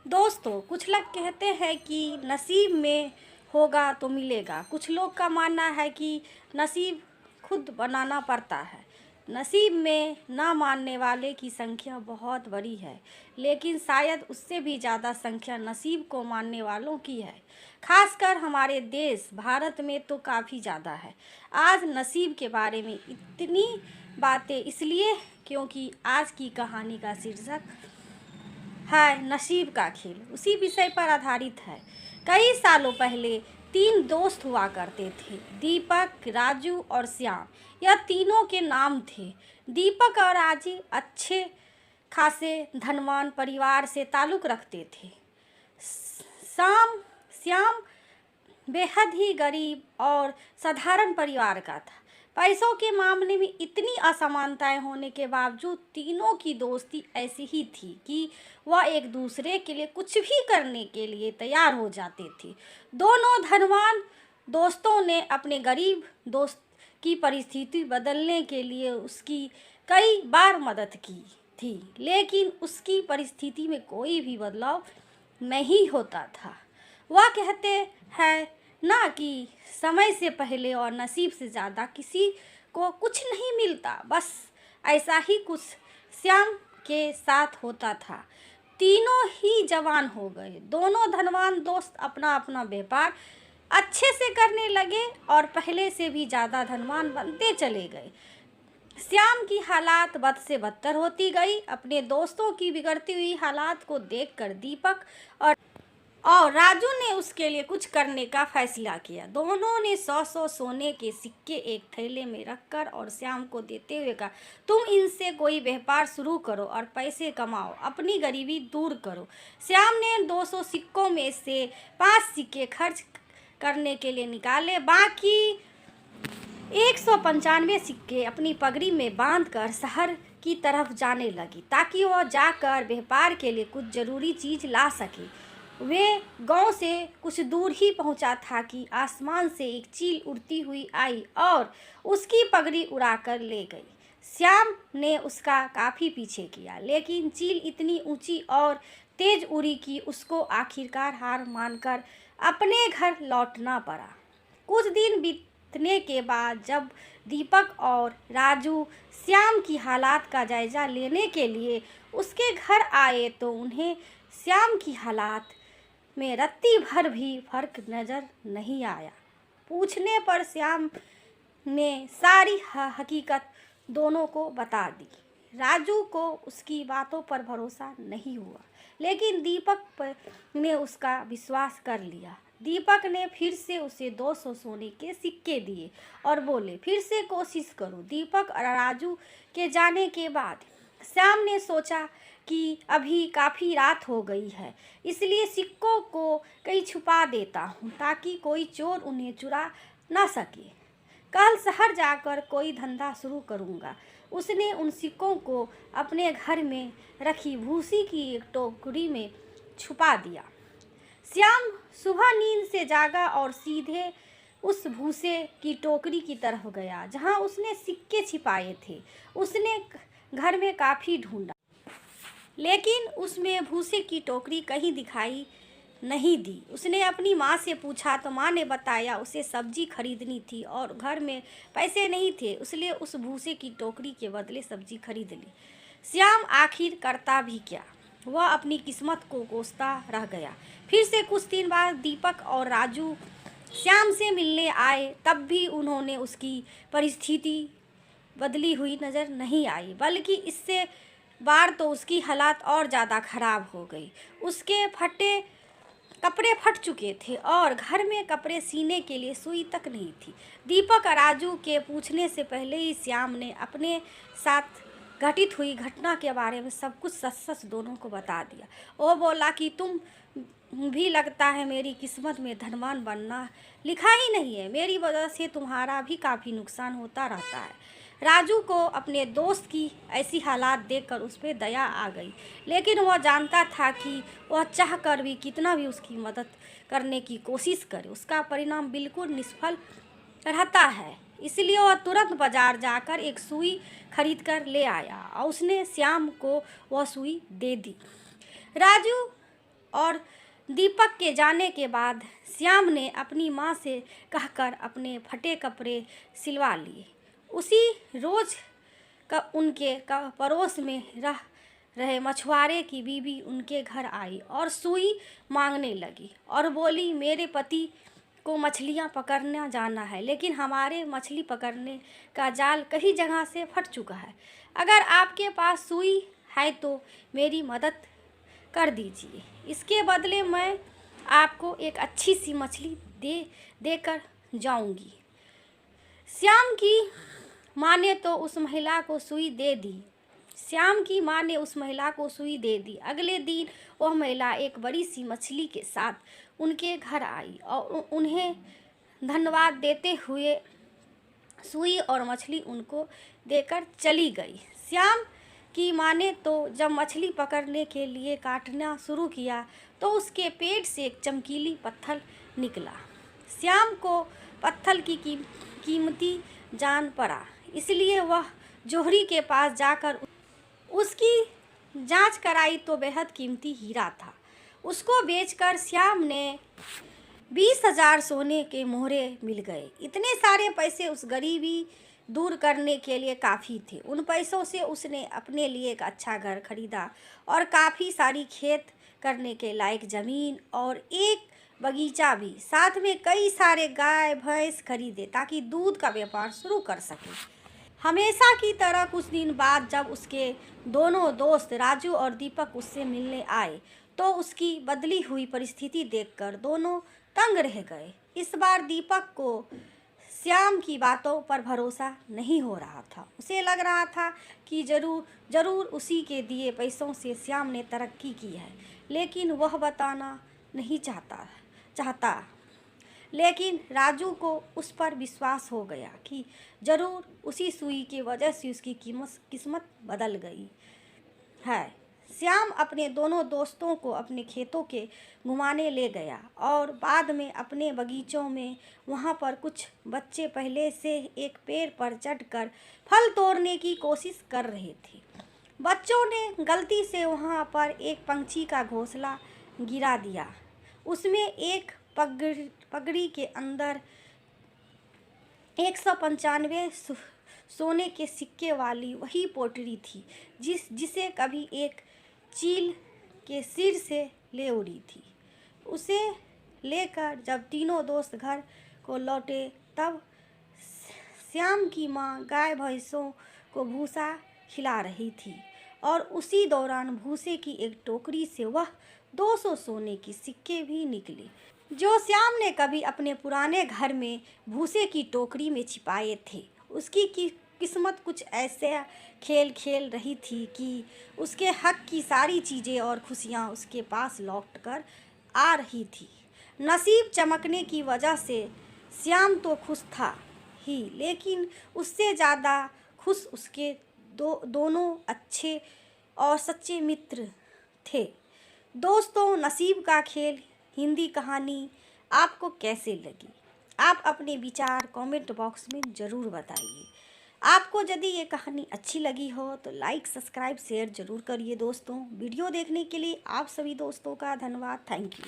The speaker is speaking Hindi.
दोस्तों, कुछ लोग कहते हैं कि नसीब में होगा तो मिलेगा। कुछ लोग का मानना है कि नसीब खुद बनाना पड़ता है। नसीब में ना मानने वाले की संख्या बहुत बड़ी है, लेकिन शायद उससे भी ज़्यादा संख्या नसीब को मानने वालों की है। खासकर हमारे देश भारत में तो काफ़ी ज़्यादा है। आज नसीब के बारे में इतनी बातें इसलिए क्योंकि आज की कहानी का शीर्षक है नसीब का खेल। उसी विषय पर आधारित है। कई सालों पहले तीन दोस्त हुआ करते थे, दीपक, राजू और श्याम। यह तीनों के नाम थे। दीपक और राजू अच्छे खासे धनवान परिवार से ताल्लुक़ रखते थे। श्याम बेहद ही गरीब और साधारण परिवार का था। पैसों के मामले में इतनी असमानताएं होने के बावजूद तीनों की दोस्ती ऐसी ही थी कि वह एक दूसरे के लिए कुछ भी करने के लिए तैयार हो जाते थे। दोनों धनवान दोस्तों ने अपने गरीब दोस्त की परिस्थिति बदलने के लिए उसकी कई बार मदद की थी, लेकिन उसकी परिस्थिति में कोई भी बदलाव नहीं होता था। वह कहते हैं ना कि समय से पहले और नसीब से ज़्यादा किसी को कुछ नहीं मिलता। बस ऐसा ही कुछ श्याम के साथ होता था। तीनों ही जवान हो गए। दोनों धनवान दोस्त अपना अपना व्यापार अच्छे से करने लगे और पहले से भी ज़्यादा धनवान बनते चले गए। श्याम की हालात बद से बदतर होती गई। अपने दोस्तों की बिगड़ती हुई हालात को देखकर दीपक और राजू ने उसके लिए कुछ करने का फैसला किया। दोनों ने 100 सोने के सिक्के एक थैले में रखकर और श्याम को देते हुए कहा, तुम इनसे कोई व्यापार शुरू करो और पैसे कमाओ, अपनी गरीबी दूर करो। श्याम ने 200 सिक्कों में से 5 सिक्के खर्च करने के लिए निकाले। बाकी 195 सिक्के अपनी पगड़ी में बांधकर शहर की तरफ जाने लगी, ताकि वह जाकर व्यापार के लिए कुछ जरूरी चीज़ ला सके। वे गांव से कुछ दूर ही पहुंचा था कि आसमान से एक चील उड़ती हुई आई और उसकी पगड़ी उड़ाकर ले गई। श्याम ने उसका काफ़ी पीछे किया, लेकिन चील इतनी ऊंची और तेज उड़ी कि उसको आखिरकार हार मानकर अपने घर लौटना पड़ा। कुछ दिन बीतने के बाद जब दीपक और राजू श्याम की हालात का जायजा लेने के लिए उसके घर आए तो उन्हें श्याम की हालात में रत्ती भर भी फर्क नज़र नहीं आया। पूछने पर श्याम ने सारी हकीकत दोनों को बता दी। राजू को उसकी बातों पर भरोसा नहीं हुआ, लेकिन दीपक ने उसका विश्वास कर लिया। दीपक ने फिर से उसे 200 सोने के सिक्के दिए और बोले, फिर से कोशिश करो। दीपक और राजू के जाने के बाद श्याम ने सोचा कि अभी काफ़ी रात हो गई है, इसलिए सिक्कों को कहीं छुपा देता हूँ ताकि कोई चोर उन्हें चुरा ना सके। कल शहर जाकर कोई धंधा शुरू करूँगा। उसने उन सिक्कों को अपने घर में रखी भूसी की एक टोकरी में छुपा दिया। श्याम सुबह नींद से जागा और सीधे उस भूसे की टोकरी की तरफ गया जहाँ उसने सिक्के छिपाए थे। उसने घर में काफ़ी ढूंढा, लेकिन उसमें भूसे की टोकरी कहीं दिखाई नहीं दी। उसने अपनी माँ से पूछा तो माँ ने बताया उसे सब्जी खरीदनी थी और घर में पैसे नहीं थे, इसलिए उस भूसे की टोकरी के बदले सब्जी खरीद ली। श्याम आखिर करता भी क्या, वह अपनी किस्मत को कोसता रह गया। फिर से कुछ दिन बाद दीपक और राजू श्याम से मिलने आए, तब भी उन्होंने उसकी परिस्थिति बदली हुई नज़र नहीं आई, बल्कि इससे बार तो उसकी हालात और ज़्यादा ख़राब हो गई। उसके कपड़े फट चुके थे और घर में कपड़े सीने के लिए सुई तक नहीं थी। दीपक और राजू के पूछने से पहले ही श्याम ने अपने साथ घटित हुई घटना के बारे में सब कुछ सच सच दोनों को बता दिया। वो बोला कि तुम भी लगता है मेरी किस्मत में धनवान बनना लिखा ही नहीं है, मेरी वजह से तुम्हारा भी काफ़ी नुकसान होता रहता है। राजू को अपने दोस्त की ऐसी हालात देखकर उस पर दया आ गई, लेकिन वह जानता था कि वह चाहकर भी कितना भी उसकी मदद करने की कोशिश करे, उसका परिणाम बिल्कुल निष्फल रहता है। इसलिए वह तुरंत बाजार जाकर एक सुई खरीद कर ले आया और उसने श्याम को वह सुई दे दी। राजू और दीपक के जाने के बाद श्याम ने अपनी माँ से कहकर अपने फटे कपड़े सिलवा लिए। उसी रोज उनके पड़ोस में रह रहे मछुआरे की बीवी उनके घर आई और सुई मांगने लगी और बोली, मेरे पति को मछलियाँ पकड़ना जाना है, लेकिन हमारे मछली पकड़ने का जाल कई जगह से फट चुका है। अगर आपके पास सुई है तो मेरी मदद कर दीजिए। इसके बदले मैं आपको एक अच्छी सी मछली देकर जाऊंगी। श्याम की माँ ने तो उस महिला को सुई दे दी। अगले दिन वह महिला एक बड़ी सी मछली के साथ उनके घर आई और उन्हें धन्यवाद देते हुए सुई और मछली उनको देकर चली गई। श्याम की माँ ने तो जब मछली पकड़ने के लिए काटना शुरू किया तो उसके पेट से एक चमकीली पत्थर निकला। श्याम को पत्थर की कीमती जान पड़ा, इसलिए वह जौहरी के पास जाकर उसकी जांच कराई तो बेहद कीमती हीरा था। उसको बेचकर श्याम ने 20,000 सोने के मोहरे मिल गए। इतने सारे पैसे उस गरीबी दूर करने के लिए काफ़ी थे। उन पैसों से उसने अपने लिए एक अच्छा घर खरीदा और काफ़ी सारी खेत करने के लायक ज़मीन और एक बगीचा भी, साथ में कई सारे गाय भैंस खरीदे ताकि दूध का व्यापार शुरू कर सके। हमेशा की तरह कुछ दिन बाद जब उसके दोनों दोस्त राजू और दीपक उससे मिलने आए तो उसकी बदली हुई परिस्थिति देखकर दोनों तंग रह गए। इस बार दीपक को श्याम की बातों पर भरोसा नहीं हो रहा था। उसे लग रहा था कि जरूर उसी के दिए पैसों से श्याम ने तरक्की की है, लेकिन वह बताना नहीं चाहता। लेकिन राजू को उस पर विश्वास हो गया कि जरूर उसी सुई की वजह से उसकी किस्मत बदल गई है। श्याम अपने दोनों दोस्तों को अपने खेतों के घुमाने ले गया और बाद में अपने बगीचों में। वहाँ पर कुछ बच्चे पहले से एक पेड़ पर चढ़कर फल तोड़ने की कोशिश कर रहे थे। बच्चों ने गलती से वहाँ पर एक पंछी का घोंसला गिरा दिया। उसमें एक पगड़ी के अंदर 195 सोने के सिक्के वाली वही पोटली थी जिसे कभी एक चील के सिर से ले उड़ी थी। उसे लेकर जब तीनों दोस्त घर को लौटे तब श्याम की माँ गाय भैंसों को भूसा खिला रही थी और उसी दौरान भूसे की एक टोकरी से वह 200 सोने के सिक्के भी निकले, जो श्याम ने कभी अपने पुराने घर में भूसे की टोकरी में छिपाए थे। उसकी किस्मत कुछ ऐसे खेल खेल रही थी कि उसके हक की सारी चीज़ें और खुशियाँ उसके पास लौट कर आ रही थी। नसीब चमकने की वजह से श्याम तो खुश था ही, लेकिन उससे ज़्यादा खुश उसके दोनों अच्छे और सच्चे मित्र थे। दोस्तों, नसीब का खेल हिंदी कहानी आपको कैसे लगी? आप अपने विचार कमेंट बॉक्स में ज़रूर बताइए। आपको यदि ये कहानी अच्छी लगी हो तो लाइक सब्सक्राइब शेयर ज़रूर करिए। दोस्तों, वीडियो देखने के लिए आप सभी दोस्तों का धन्यवाद। Thank you.